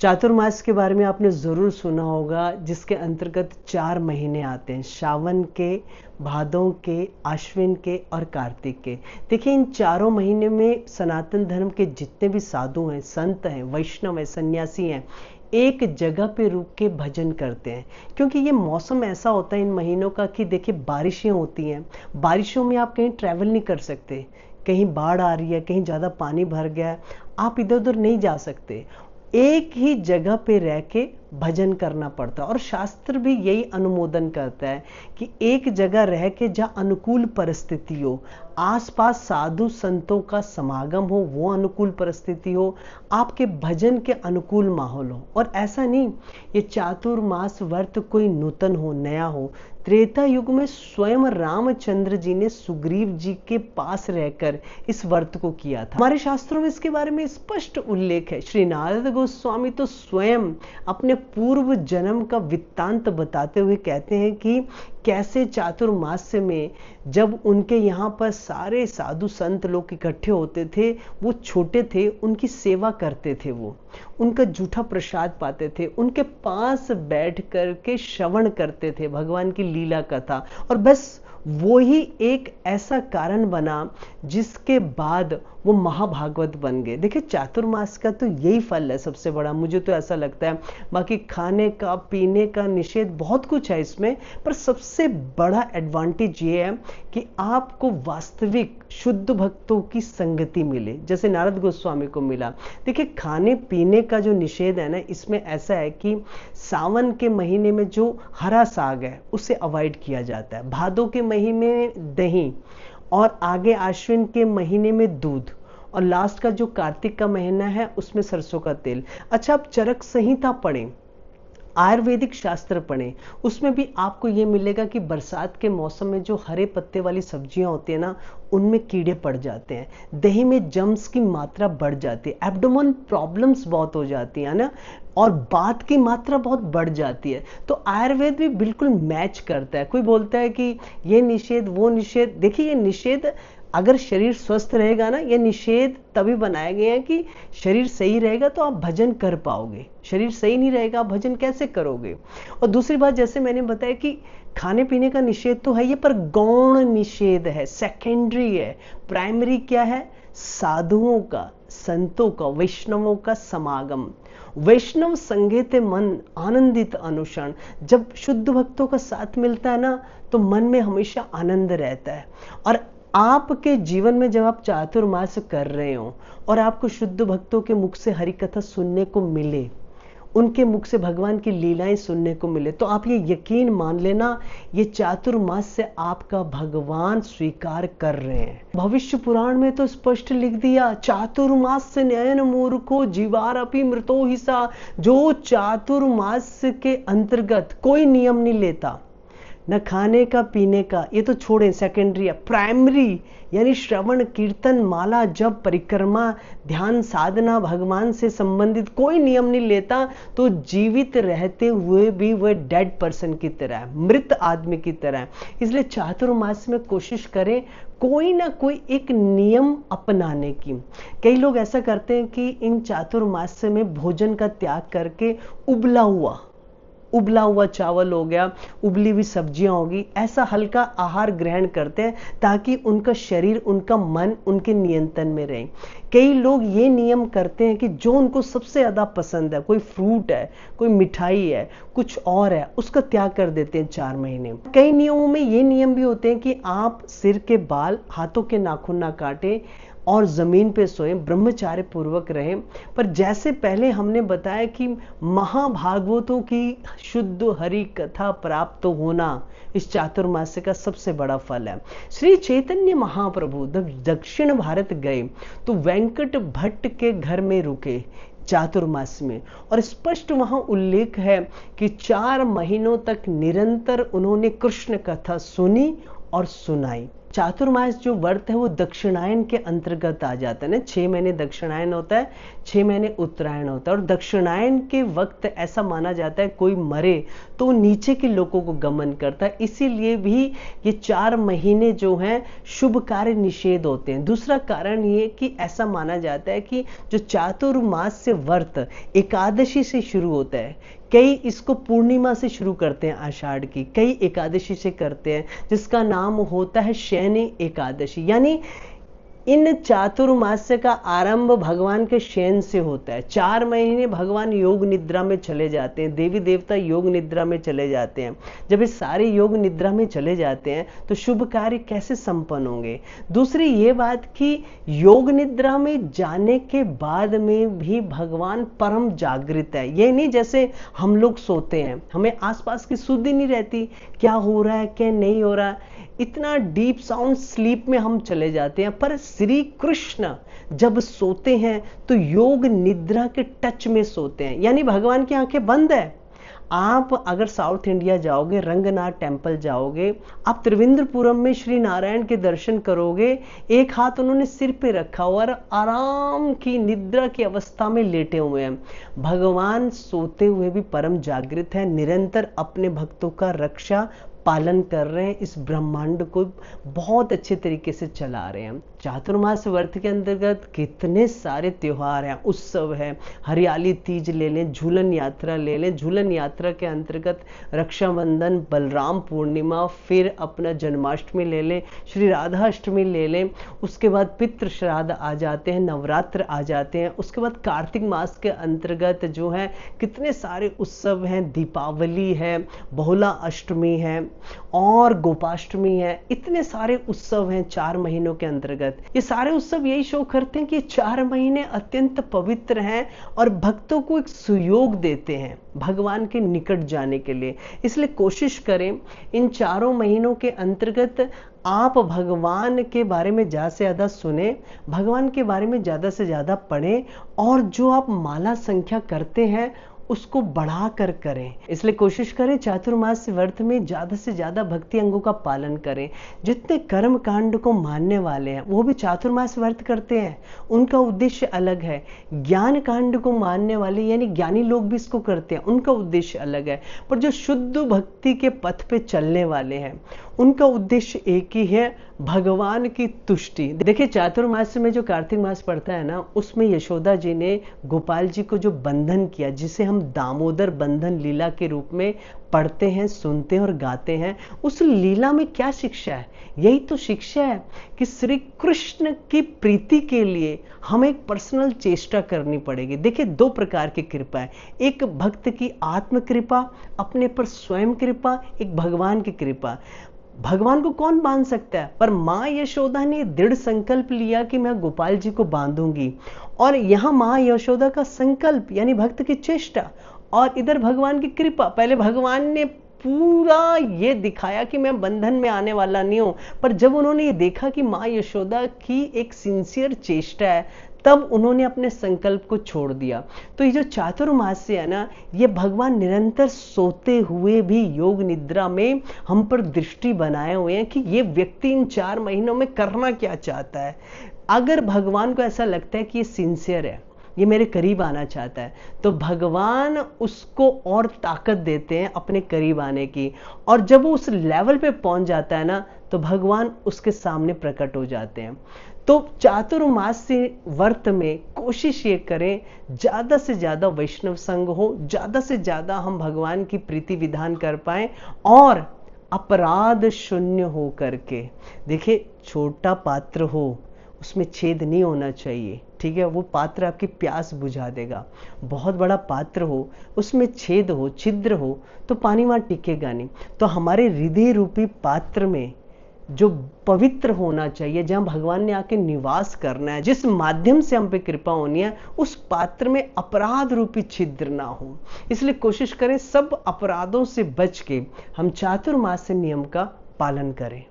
चातुर्मास के बारे में आपने ज़रूर सुना होगा, जिसके अंतर्गत 4 महीने आते हैं, श्रावण के, भादों के, आश्विन के और कार्तिक के। देखिए, इन चारों महीने में सनातन धर्म के जितने भी साधु हैं, संत हैं, वैष्णव हैं, सन्यासी हैं, एक जगह पे रुक के भजन करते हैं। क्योंकि ये मौसम ऐसा होता है इन महीनों का कि देखिए बारिशें होती हैं, बारिशों में आप कहीं ट्रैवल नहीं कर सकते, कहीं बाढ़ आ रही है, कहीं ज़्यादा पानी भर गया है, आप इधर उधर नहीं जा सकते, एक ही जगह पे रह के भजन करना पड़ता है। और शास्त्र भी यही अनुमोदन करता है कि एक जगह रह के जहाँ अनुकूल परिस्थिति हो, आसपास साधु संतों का समागम हो, वो अनुकूल परिस्थिति हो, आपके भजन के अनुकूल माहौल हो। और ऐसा नहीं ये चातुर्मास व्रत कोई नूतन हो, नया हो। त्रेता युग में स्वयं रामचंद्र जी ने सुग्रीव जी के पास रहकर इस व्रत को किया था। हमारे शास्त्रों में इसके बारे में स्पष्ट उल्लेख है। श्री नारद गोस्वामी तो स्वयं अपने पूर्व जन्म का वृत्तांत बताते हुए कहते हैं कि कैसे चातुर्मास्य में जब उनके यहाँ पर सारे साधु संत लोग इकट्ठे होते थे, वो छोटे थे, उनकी सेवा करते थे, वो उनका जूठा प्रसाद पाते थे, उनके पास बैठ करके श्रवण करते थे भगवान की लीला कथा। और बस वो ही एक ऐसा कारण बना जिसके बाद वो महाभागवत बन गए। देखिए, चातुर्मास का तो यही फल है सबसे बड़ा, मुझे तो ऐसा लगता है। बाकी खाने का, पीने का निषेध बहुत कुछ है इसमें, पर सबसे बड़ा एडवांटेज ये है कि आपको वास्तविक शुद्ध भक्तों की संगति मिले, जैसे नारद गोस्वामी को मिला। देखिए, खाने पीने का जो निषेध है ना, इसमें ऐसा है कि सावन के महीने में जो हरा साग है उसे अवॉइड किया जाता है, भादों के महीने में दही, और आगे आश्विन के महीने में दूध, और लास्ट का जो कार्तिक का महीना है उसमें सरसों का तेल। अच्छा, आप चरक संहिता पढ़ें, आयुर्वेदिक शास्त्र पढ़ें, उसमें भी आपको ये मिलेगा कि बरसात के मौसम में जो हरे पत्ते वाली सब्जियां होती है ना, उनमें कीड़े पड़ जाते हैं, दही में जम्स की मात्रा बढ़ जाती है, एब्डोमेन प्रॉब्लम्स बहुत हो जाती है ना, और बात की मात्रा बहुत बढ़ जाती है। तो आयुर्वेद भी बिल्कुल मैच करता है। कोई बोलता है कि ये निषेध, वो निषेध। देखिए, ये निषेध अगर शरीर स्वस्थ रहेगा ना, ये निषेध तभी बनाए गए हैं कि शरीर सही रहेगा तो आप भजन कर पाओगे, शरीर सही नहीं रहेगा आप भजन कैसे करोगे। और दूसरी बात, जैसे मैंने बताया कि खाने पीने का निषेध तो है ये, पर गौण निषेध है, सेकेंडरी है। प्राइमरी क्या है? साधुओं का, संतों का, वैष्णवों का समागम। वैष्णव संगेते मन आनंदित अनुषण। जब शुद्ध भक्तों का साथ मिलता है ना, तो मन में हमेशा आनंद रहता है। और आपके जीवन में जब आप चातुर्मास कर रहे हो और आपको शुद्ध भक्तों के मुख से हरि कथा सुनने को मिले, उनके मुख से भगवान की लीलाएं सुनने को मिले, तो आप ये यकीन मान लेना, ये चातुर्मास से आपका भगवान स्वीकार कर रहे हैं। भविष्य पुराण में तो स्पष्ट लिख दिया, चातुर्मास से नयन मूर्खो जीवार अपि मृतो हिसा। जो चातुर्मास के अंतर्गत कोई नियम नहीं लेता, न खाने का, पीने का, ये तो छोड़े, सेकेंडरी है। प्राइमरी यानी श्रवण, कीर्तन, माला, जप, परिक्रमा, ध्यान, साधना, भगवान से संबंधित कोई नियम नहीं लेता, तो जीवित रहते हुए भी वह डेड पर्सन की तरह है, मृत आदमी की तरह है। इसलिए चातुर्मास में कोशिश करें कोई ना कोई एक नियम अपनाने की। कई लोग ऐसा करते हैं कि इन चातुर्मास में भोजन का त्याग करके उबला हुआ चावल हो गया, उबली हुई सब्जियां होगी, ऐसा हल्का आहार ग्रहण करते हैं ताकि उनका शरीर, उनका मन उनके नियंत्रण में रहे। कई लोग ये नियम करते हैं कि जो उनको सबसे ज्यादा पसंद है, कोई फ्रूट है, कोई मिठाई है, कुछ और है, उसका त्याग कर देते हैं 4 महीने। कई नियमों में ये नियम भी होते हैं कि आप सिर के बाल, हाथों के नाखून ना काटें और जमीन पे सोएं, ब्रह्मचार्य पूर्वक रहें। पर जैसे पहले हमने बताया कि महाभागवतों की शुद्ध हरि कथा प्राप्त होना इस चातुर्मास्य का सबसे बड़ा फल है। श्री चैतन्य महाप्रभु दक्षिण भारत गए तो वेंकट भट्ट के घर में रुके चातुर्मास में, और स्पष्ट वहां उल्लेख है कि 4 महीनों तक निरंतर उन्होंने कृष्ण कथा सुनी और सुनाई। चातुर्मास जो व्रत है वो दक्षिणायन के अंतर्गत आ जाता है ना। 6 महीने दक्षिणायन होता है, 6 महीने उत्तरायण होता है। और दक्षिणायन के वक्त ऐसा माना जाता है कोई मरे तो नीचे के लोगों को गमन करता है, इसीलिए भी ये 4 महीने जो हैं शुभ कार्य निषेध होते हैं। दूसरा कारण ये कि ऐसा माना जाता है कि जो चातुर्मास से व्रत एकादशी से शुरू होता है, कई इसको पूर्णिमा से शुरू करते हैं आषाढ़ की, कई एकादशी से करते हैं जिसका नाम होता है शयनी एकादशी। यानी इन चातुर्मास्य का आरंभ भगवान के शयन से होता है। 4 महीने भगवान योग निद्रा में चले जाते हैं, देवी देवता योग निद्रा में चले जाते हैं। जब ये सारे योग निद्रा में चले जाते हैं तो शुभ कार्य कैसे संपन्न होंगे। दूसरी ये बात कि योग निद्रा में जाने के बाद में भी भगवान परम जागृत है। ये नहीं जैसे हम लोग सोते हैं, हमें आसपास की सुध ही नहीं रहती, क्या हो रहा है क्या नहीं हो रहा है, इतना डीप साउंड स्लीप में हम चले जाते हैं। पर श्री कृष्ण जब सोते हैं तो योग निद्रा के टच में सोते हैं, यानी भगवान की आंखें बंद है। आप अगर साउथ इंडिया जाओगे, रंगनाथ टेम्पल जाओगे, आप त्रिवेंद्रपुरम में श्री नारायण के दर्शन करोगे, एक हाथ उन्होंने सिर पे रखा हुआ और आराम की निद्रा की अवस्था में लेटे हुए हैं। भगवान सोते हुए भी परम जागृत है, निरंतर अपने भक्तों का रक्षा पालन कर रहे हैं, इस ब्रह्मांड को बहुत अच्छे तरीके से चला रहे हैं। चातुर्मास व्रत के अंतर्गत कितने सारे त्योहार हैं, उत्सव है। हरियाली तीज ले लें, झूलन यात्रा ले लें, झूलन यात्रा के अंतर्गत रक्षाबंधन, बलराम पूर्णिमा, फिर अपना जन्माष्टमी ले लें, श्री राधा अष्टमी ले लें, उसके बाद पितृ श्राद्ध आ जाते हैं, नवरात्र आ जाते हैं, उसके बाद कार्तिक मास के अंतर्गत जो है कितने सारे उत्सव हैं, दीपावली है, बहुला अष्टमी है और गोपाष्टमी है। इतने सारे उत्सव हैं 4 महीनों के अंतर्गत। ये सारे उत्सव यही शो करते हैं कि 4 महीने अत्यंत पवित्र हैं और भक्तों को एक सुयोग देते हैं भगवान के निकट जाने के लिए। इसलिए कोशिश करें इन 4 महीनों के अंतर्गत आप भगवान के बारे में ज़्यादा से ज़्यादा सुने, भगवान के बारे में ज़्यादा से ज़्यादा पढ़ें और जो आप माला संख्या करते हैं उसको बढ़ा कर करें। इसलिए कोशिश करें चातुर्मास व्रत में ज़्यादा से ज़्यादा भक्ति अंगों का पालन करें। जितने कर्म कांड को मानने वाले हैं वो भी चातुर्मास व्रत करते हैं, उनका उद्देश्य अलग है। ज्ञान कांड को मानने वाले यानी ज्ञानी लोग भी इसको करते हैं, उनका उद्देश्य अलग है। पर जो शुद्ध भक्ति के पथ पे चलने वाले हैं उनका उद्देश्य एक ही है, भगवान की तुष्टि। देखिए चातुर्मास में जो कार्तिक मास पड़ता है ना, उसमें यशोदा जी ने गोपाल जी को जो बंधन किया, जिसे हम दामोदर बंधन लीला के रूप में पढ़ते हैं, सुनते हैं और गाते हैं, उस लीला में क्या शिक्षा है? यही तो शिक्षा है कि श्री कृष्ण की प्रीति के लिए हमें एक पर्सनल चेष्टा करनी पड़ेगी। देखिए 2 प्रकार की कृपा है, एक भक्त की आत्म कृपा, अपने पर स्वयं कृपा, एक भगवान की कृपा। भगवान को कौन बांध सकता है? पर माँ यशोदा ने दृढ़ संकल्प लिया कि मैं गोपाल जी को बांधूंगी, और यहाँ माँ यशोदा का संकल्प यानी भक्त की चेष्टा और इधर भगवान की कृपा। पहले भगवान ने पूरा ये दिखाया कि मैं बंधन में आने वाला नहीं हूं, पर जब उन्होंने ये देखा कि माँ यशोदा की एक सिंसियर चेष्टा है, तब उन्होंने अपने संकल्प को छोड़ दिया। तो ये जो चातुर्मास है ना, ये भगवान निरंतर सोते हुए भी योग निद्रा में हम पर दृष्टि बनाए हुए हैं कि ये व्यक्ति इन 4 महीनों में करना क्या चाहता है। अगर भगवान को ऐसा लगता है कि ये सिंसियर है, ये मेरे करीब आना चाहता है, तो भगवान उसको और ताकत देते हैं अपने करीब आने की। और जब वो उस लेवल पे पहुंच जाता है ना, तो भगवान उसके सामने प्रकट हो जाते हैं। तो चातुर्मास व्रत में कोशिश ये करें ज़्यादा से ज़्यादा वैष्णव संग हो, ज़्यादा से ज़्यादा हम भगवान की प्रीति विधान कर पाएं और अपराध शून्य हो करके। देखिए छोटा पात्र हो उसमें छेद नहीं होना चाहिए, ठीक है? वो पात्र आपकी प्यास बुझा देगा। बहुत बड़ा पात्र हो उसमें छेद हो, छिद्र हो, तो पानी वहाँ टिकेगा नहीं। तो हमारे हृदय रूपी पात्र में जो पवित्र होना चाहिए, जहां भगवान ने आके निवास करना है, जिस माध्यम से हम पे कृपा होनी है, उस पात्र में अपराध रूपी छिद्र ना हो। इसलिए कोशिश करें सब अपराधों से बच के हम चातुर्मास नियम का पालन करें।